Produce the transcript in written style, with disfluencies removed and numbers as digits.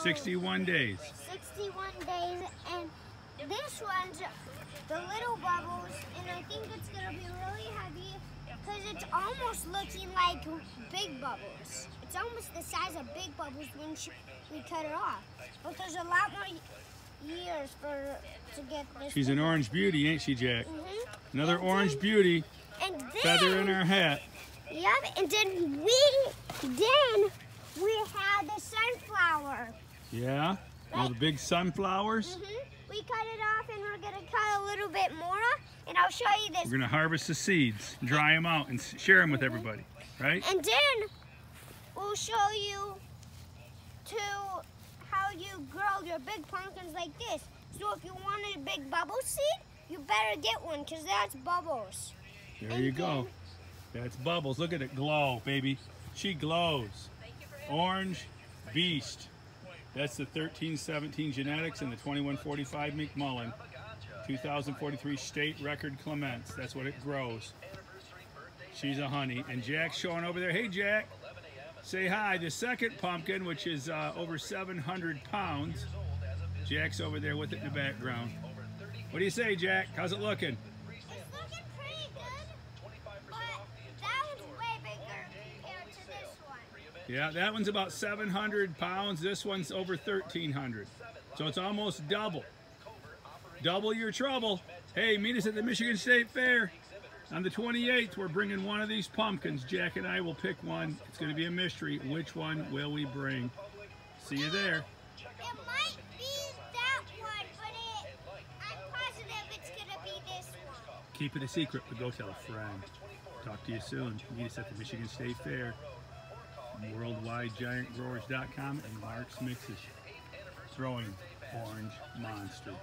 61 days. 61 days, and this one's the little bubbles, and I think it's gonna be really heavy because it's almost looking like big bubbles. It's almost the size of big bubbles when we cut it off. But there's a lot more years to get this. She's an orange beauty, ain't she, Jack? Another And orange then- beauty. And then, Feather in our hat. Yep, and then we had the sunflower. Yeah? All the big sunflowers. We cut it off, and we're gonna cut a little bit more, and I'll show you this. We're gonna harvest the seeds, dry them out, and share them with everybody, right? And then we'll show you how you grow your big pumpkins like this. So if you wanted a big bubble seed, you better get one, because that's bubbles. There you go. That's Bubbles. Look at it glow, baby. She glows. Orange Beast. That's the 1317 genetics and the 2145 McMullen. 2043 state record Clements. That's what it grows. She's a honey. And Jack's showing over there. Hey, Jack. Say hi. The second pumpkin, which is over 700 pounds. Jack's over there with it in the background. What do you say, Jack? How's it looking? It's looking pretty good, but that one's way bigger compared to this one. Yeah, that one's about 700 pounds. This one's over 1,300. So it's almost double. Double your trouble. Hey, meet us at the Michigan State Fair. On the 28th, we're bringing one of these pumpkins. Jack and I will pick one. It's going to be a mystery. Which one will we bring? See you there. It might be that one, but I'm positive it's going to be this one. Keep it a secret, but go tell a friend. Talk to you soon. Meet us at the Michigan State Fair. WorldwideGiantGrowers.com and Mark's Mixes. Throwing orange monsters.